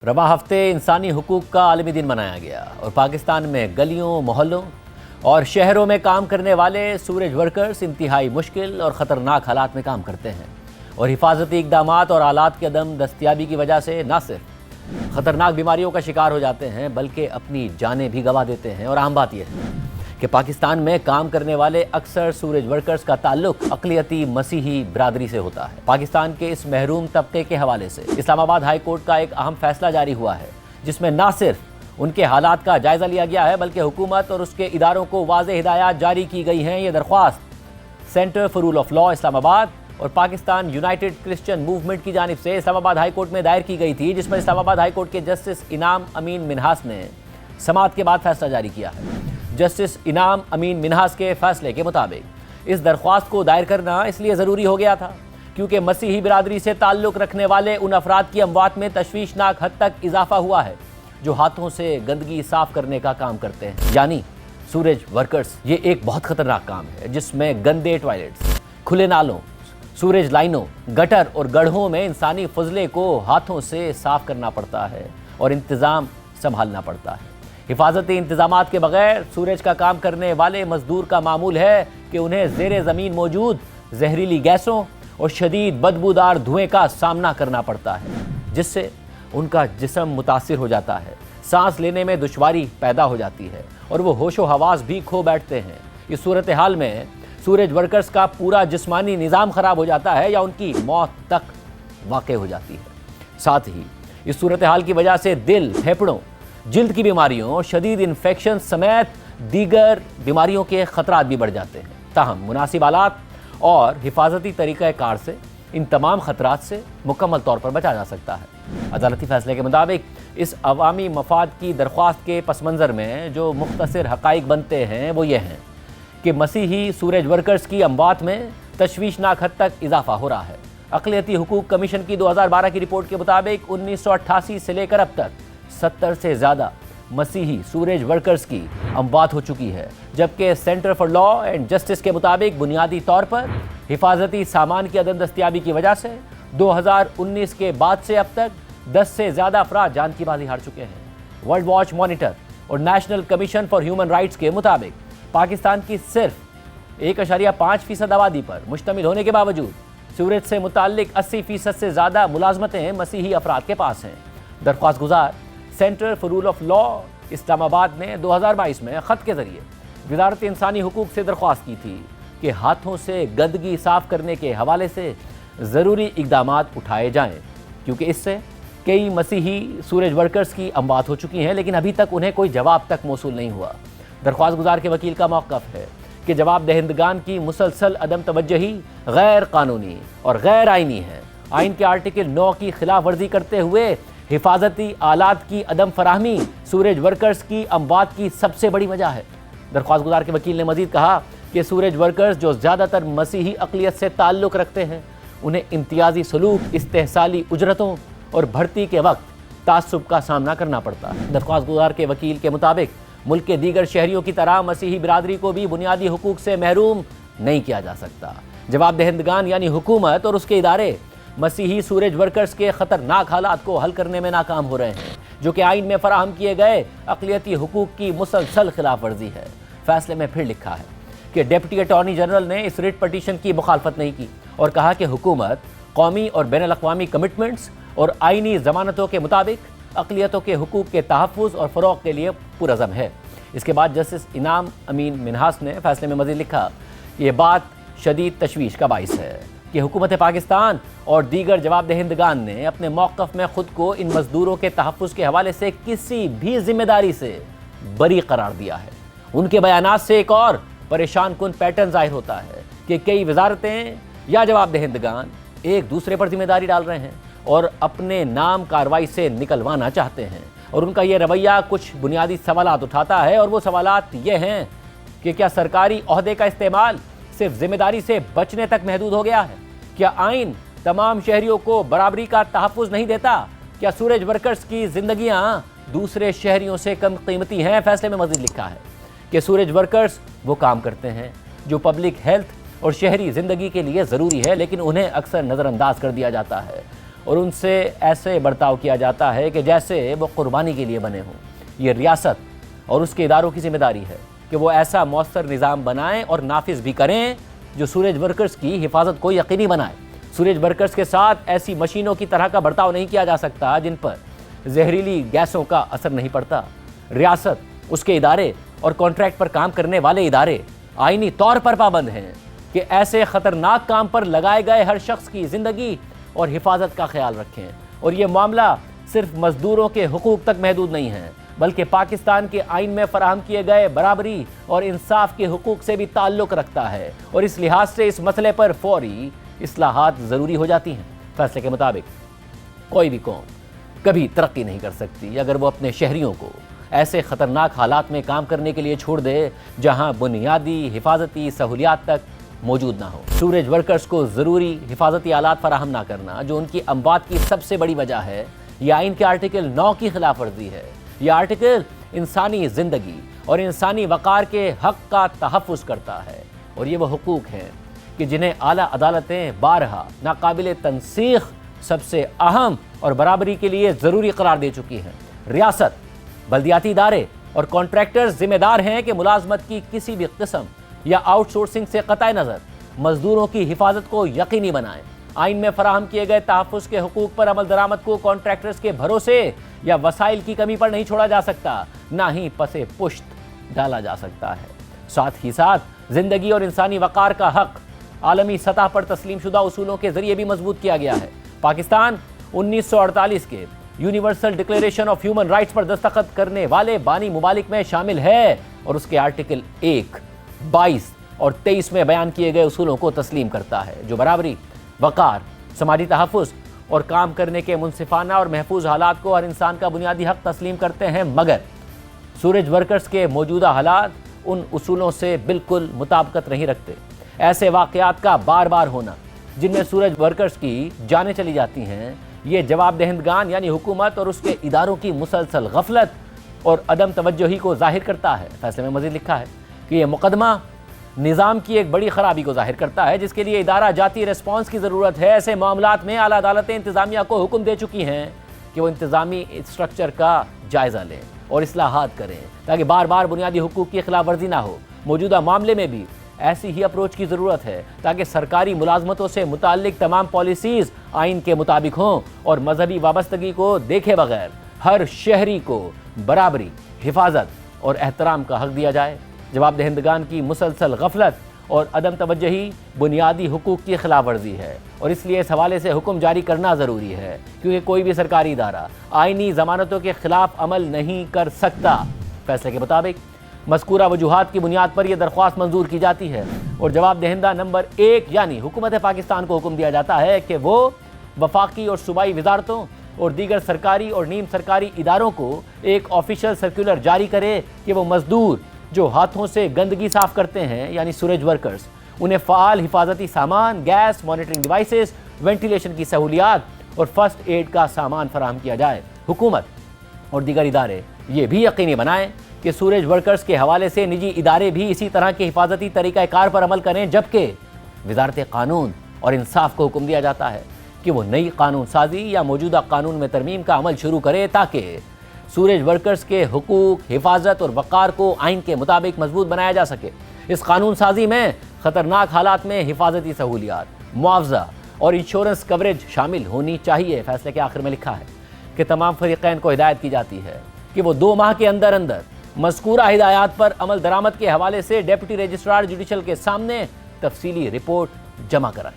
रवा हफ्ते इंसानी हुकूक का आलमी दिन मनाया गया और पाकिस्तान में गलियों, मोहल्लों और शहरों में काम करने वाले सूरज वर्कर्स इंतहाई मुश्किल और ख़तरनाक हालात में काम करते हैं और हिफाजती इक़दामात और आलात की अदम दस्तियाबी की वजह से न सिर्फ ख़तरनाक बीमारियों का शिकार हो जाते हैं बल्कि अपनी जानें भी गंवा देते हैं। और अहम बात यह है कि पाकिस्तान में काम करने वाले अक्सर सूरज वर्कर्स का ताल्लुक अक़लियती मसीही बिरादरी से होता है। पाकिस्तान के इस महरूम तबके के हवाले से इस्लामाबाद हाई कोर्ट का एक अहम फैसला जारी हुआ है जिसमें न सिर्फ उनके हालात का जायज़ा लिया गया है बल्कि हुकूमत और उसके इदारों को वाज़ेह हिदायत जारी की गई हैं। ये दरख्वास्त centre for rule of law Islamabad और पाकिस्तान यूनाइटेड क्रिश्चियन मूवमेंट की जानिब से इस्लामाबाद हाई कोर्ट में दायर की गई थी, जिसमें इस्लामाबाद हाई कोर्ट के जस्टिस इनाम अमीन मिन्हास ने समाअत के बाद फैसला जारी किया है। जस्टिस इनाम अमीन मिन्हास के फैसले के मुताबिक इस दरख्वास्त को दायर करना इसलिए ज़रूरी हो गया था क्योंकि मसीही बिरादरी से ताल्लुक़ रखने वाले उन अफराद की अमवात में तशवीशनाक हद तक इजाफा हुआ है जो हाथों से गंदगी साफ़ करने का काम करते हैं, यानी सूरज वर्कर्स। ये एक बहुत ख़तरनाक काम है जिसमें गंदे टॉयलेट्स, खुले नालों, सूरज लाइनों, गटर और गड्ढों में इंसानी फजले को हाथों से साफ़ करना पड़ता है और इंतज़ाम संभालना पड़ता है। हिफाजती इंतजामात के बगैर सूरज का काम करने वाले मजदूर का मामूल है कि उन्हें ज़ेरे ज़मीन मौजूद जहरीली गैसों और शदीद बदबूदार धुएं का सामना करना पड़ता है जिससे उनका जिस्म मुतासिर हो जाता है, सांस लेने में दुश्वारी पैदा हो जाती है और वो होशो हवास भी खो बैठते हैं। इस सूरत हाल में सूरज वर्कर्स का पूरा जिस्मानी निज़ाम ख़राब हो जाता है या उनकी मौत तक वाक़ हो जाती है। साथ ही इस सूरत हाल की वजह से दिल, फेफड़ों, जिल्द की बीमारियों, शदीद इन्फेक्शन समेत दीगर बीमारियों के ख़तरात भी बढ़ जाते हैं। ताहम मुनासिब आलात और हिफाजती तरीक़ाकार से इन तमाम ख़तरात से मुकम्मल तौर पर बचा जा सकता है। अदालती फ़ैसले के मुताबिक इस अवामी मफाद की दरख्वास्त के पस मंज़र में जो मुख्तसर हक़ाइक़ बनते हैं वो ये हैं कि मसीही सूरज वर्कर्स की अमवात में तशवीशनाक हद तक इजाफा हो रहा है। अक़लियती हुकूक़ कमीशन की 2012 की रिपोर्ट के मुताबिक 1988 से लेकर अब तक 70 से ज़्यादा मसीही सूरज वर्कर्स की अमवात हो चुकी है, जबकि centre for law and justice के मुताबिक बुनियादी तौर पर हिफाजती सामान की अदम दस्तियाबी की वजह से 2019 के बाद से अब तक 10 से ज़्यादा अफराद जान की बाजी हार चुके हैं। वर्ल्ड वॉच मॉनिटर और national commission for human rights के मुताबिक पाकिस्तान की सिर्फ 1.5% आबादी पर मुश्तमिल होने के बावजूद सूरज से मुताल्लिक 80% से ज़्यादा मुलाजमतें मसीही अफराद के पास हैं। दरख्वास्त गुजार centre for rule of law Islamabad ने 2022 में ख़त के ज़रिए वज़ारत इंसानी हुकूक से दरख्वास्त की थी कि हाथों से गंदगी साफ़ करने के हवाले से ज़रूरी इक़दामात उठाए जाएँ क्योंकि इससे कई मसीही सूरज वर्कर्स की अमवात हो चुकी हैं लेकिन अभी तक उन्हें कोई जवाब तक मौसूल नहीं हुआ। दरख्वास्त गुजार के वकील का मौक़िफ़ है कि जवाब दहिंदगान की मुसलसल अदम तवज्जुही गैर कानूनी और गैर आइनी है। आइन के आर्टिकल 9 की खिलाफ वर्जी करते हुए हिफाजती आलात की अदम फराहमी सूरज वर्कर्स की अमवात की सबसे बड़ी वजह है। दरख्वास्त गुजार के वकील ने मज़ीद कहा कि सूरज वर्कर्स जो ज़्यादातर मसीही अक़लियत से ताल्लुक़ रखते हैं उन्हें इम्तियाज़ी सलूक, इस्तेहसाली उजरतों और भर्ती के वक्त तासुब का सामना करना पड़ता है। दरख्वास्त गुजार के वकील के मुताबिक मुल्क के दीगर शहरियों की तरह मसीही बिरादरी को भी बुनियादी हुकूक से महरूम नहीं किया जा सकता। जवाब दहिंदगान यानी हुकूमत और उसके इदारे मसीही सूरज वर्कर्स के ख़तरनाक हालात को हल करने में नाकाम हो रहे हैं जो कि आइन में फराहम किए गए अक़लियती हुकूक की मुसलसल खिलाफ वर्जी है। फैसले में फिर लिखा है कि डिप्टी अटॉर्नी जनरल ने इस रिट पटिशन की मुखालफत नहीं की और कहा कि हुकूमत कौमी और बैनुल-अक़वामी कमिटमेंट्स और आइनी ज़मानतों के मुताबिक अक़लियतों के हुकूक के तहफ़्फ़ुज़ और फ़रोग़ के लिए पुरअज़म है। इसके बाद जस्टिस इनाम अमीन मिन्हास ने फैसले में मज़ीद लिखा, ये बात शदीद तशवीश का बाइस है कि हुकूमत पाकिस्तान और दीगर जवाब दहिंदगान ने अपने मौक़िफ़ में ख़ुद को इन मज़दूरों के तहफ़्फ़ुज़ के हवाले से किसी भी ज़िम्मेदारी से बरी करार दिया है। उनके बयानात से एक और परेशान कुन पैटर्न ज़ाहिर होता है कि कई वजारतें या जवाब दहिंदगान एक दूसरे पर ज़िम्मेदारी डाल रहे हैं और अपने नाम कार्रवाई से निकलवाना चाहते हैं और उनका ये रवैया कुछ बुनियादी सवालात उठाता है और वो सवालात ये हैं कि क्या सरकारी ओहदे का इस्तेमाल सिर्फ जिम्मेदारी से बचने तक महदूद हो गया है? क्या आइन तमाम शहरियों को बराबरी का तहफ़्फ़ुज़ नहीं देता? क्या सूरज वर्कर्स की ज़िंदगियाँ दूसरे शहरियों से कम कीमती हैं? फैसले में मज़ीद लिखा है कि सूरज वर्कर्स वो काम करते हैं जो पब्लिक हेल्थ और शहरी ज़िंदगी के लिए ज़रूरी है लेकिन उन्हें अक्सर नज़रअंदाज कर दिया जाता है। اور ان سے ایسے برتاؤ کیا جاتا ہے کہ جیسے وہ قربانی کے لیے بنے ہوں۔ یہ ریاست اور اس کے اداروں کی ذمہ داری ہے کہ وہ ایسا مؤثر نظام بنائیں اور نافذ بھی کریں جو سوریج ورکرز کی حفاظت کو یقینی بنائے۔ سوریج ورکرز کے ساتھ ایسی مشینوں کی طرح کا برتاؤ نہیں کیا جا سکتا جن پر زہریلی گیسوں کا اثر نہیں پڑتا۔ ریاست، اس کے ادارے اور کانٹریکٹ پر کام کرنے والے ادارے آئینی طور پر پابند ہیں کہ ایسے خطرناک کام پر لگائے گئے ہر شخص کی زندگی اور حفاظت کا خیال رکھیں۔ اور یہ معاملہ صرف مزدوروں کے حقوق تک محدود نہیں ہے، بلکہ پاکستان کے آئین میں فراہم کیے گئے برابری اور انصاف کے حقوق سے بھی تعلق رکھتا ہے، اور اس لحاظ سے اس مسئلے پر فوری اصلاحات ضروری ہو جاتی ہیں۔ فیصلے کے مطابق کوئی بھی قوم کبھی ترقی نہیں کر سکتی اگر وہ اپنے شہریوں کو ایسے خطرناک حالات میں کام کرنے کے لیے چھوڑ دے جہاں بنیادی حفاظتی سہولیات تک موجود نہ ہو۔ سوریج ورکرز کو ضروری حفاظتی آلات فراہم نہ کرنا، جو ان کی اموات کی سب سے بڑی وجہ ہے، یہ آئین کے آرٹیکل 9 کی خلاف ورزی ہے۔ یہ آرٹیکل انسانی زندگی اور انسانی وقار کے حق کا تحفظ کرتا ہے، اور یہ وہ حقوق ہیں کہ جنہیں اعلیٰ عدالتیں بارہا ناقابل تنسیخ، سب سے اہم اور برابری کے لیے ضروری قرار دے چکی ہیں۔ ریاست، بلدیاتی ادارے اور کانٹریکٹرز ذمہ دار ہیں کہ ملازمت کی کسی بھی قسم یا آؤٹ سورسنگ سے قطع نظر مزدوروں کی حفاظت کو یقینی بنائیں۔ آئین میں فراہم کیے گئے تحفظ کے حقوق پر عمل درآمد کو کانٹریکٹرز کے بھروسے یا وسائل کی کمی پر نہیں چھوڑا جا سکتا، نہ ہی پسے پشت ڈالا جا سکتا ہے۔ ساتھ ہی ساتھ زندگی اور انسانی وقار کا حق عالمی سطح پر تسلیم شدہ اصولوں کے ذریعے بھی مضبوط کیا گیا ہے۔ پاکستان 1948 کے universal declaration of human rights پر دستخط کرنے والے بانی ممالک میں شامل ہے، اور اس کے آرٹیکل 1، 22 اور 23 میں بیان کیے گئے اصولوں کو تسلیم کرتا ہے، جو برابری، وقار، سماجی تحفظ اور کام کرنے کے منصفانہ اور محفوظ حالات کو ہر انسان کا بنیادی حق تسلیم کرتے ہیں۔ مگر سوریج ورکرز کے موجودہ حالات ان اصولوں سے بالکل مطابقت نہیں رکھتے۔ ایسے واقعات کا بار بار ہونا جن میں سوریج ورکرز کی جانیں چلی جاتی ہیں، یہ جواب دہندگان یعنی حکومت اور اس کے اداروں کی مسلسل غفلت اور عدم توجہی کو ظاہر کرتا ہے۔ فیصلے میں مزید لکھا ہے کہ یہ مقدمہ نظام کی ایک بڑی خرابی کو ظاہر کرتا ہے، جس کے لیے ادارہ جاتی ریسپانس کی ضرورت ہے۔ ایسے معاملات میں اعلیٰ عدالتیں انتظامیہ کو حکم دے چکی ہیں کہ وہ انتظامی اسٹرکچر کا جائزہ لیں اور اصلاحات کریں تاکہ بار بار بنیادی حقوق کی خلاف ورزی نہ ہو۔ موجودہ معاملے میں بھی ایسی ہی اپروچ کی ضرورت ہے تاکہ سرکاری ملازمتوں سے متعلق تمام پالیسیز آئین کے مطابق ہوں اور مذہبی وابستگی کو دیکھے بغیر ہر شہری کو برابری، حفاظت اور احترام کا حق دیا جائے۔ جواب دہندگان کی مسلسل غفلت اور عدم توجہی بنیادی حقوق کی خلاف ورزی ہے، اور اس لیے اس حوالے سے حکم جاری کرنا ضروری ہے، کیونکہ کوئی بھی سرکاری ادارہ آئینی ضمانتوں کے خلاف عمل نہیں کر سکتا۔ فیصلے کے مطابق مذکورہ وجوہات کی بنیاد پر یہ درخواست منظور کی جاتی ہے، اور جواب دہندہ نمبر 1 یعنی حکومت پاکستان کو حکم دیا جاتا ہے کہ وہ وفاقی اور صوبائی وزارتوں اور دیگر سرکاری اور نیم سرکاری اداروں کو ایک آفیشل سرکولر جاری کرے کہ وہ مزدور جو ہاتھوں سے گندگی صاف کرتے ہیں یعنی سوریج ورکرز، انہیں فعال حفاظتی سامان، گیس مانیٹرنگ ڈیوائسز، وینٹیلیشن کی سہولیات اور فرسٹ ایڈ کا سامان فراہم کیا جائے۔ حکومت اور دیگر ادارے یہ بھی یقینی بنائیں کہ سوریج ورکرز کے حوالے سے نجی ادارے بھی اسی طرح کے حفاظتی طریقہ کار پر عمل کریں، جبکہ وزارت قانون اور انصاف کو حکم دیا جاتا ہے کہ وہ نئی قانون سازی یا موجودہ قانون میں ترمیم کا عمل شروع کرے تاکہ سوریج ورکرز کے حقوق، حفاظت اور وقار کو آئین کے مطابق مضبوط بنایا جا سکے۔ اس قانون سازی میں خطرناک حالات میں حفاظتی سہولیات، معاوضہ اور انشورنس کوریج شامل ہونی چاہیے۔ فیصلے کے آخر میں لکھا ہے کہ تمام فریقین کو ہدایت کی جاتی ہے کہ وہ 2 ماہ کے اندر مذکورہ ہدایات پر عمل درآمد کے حوالے سے ڈیپٹی رجسٹرار جوڈیشل کے سامنے تفصیلی رپورٹ جمع کرائیں۔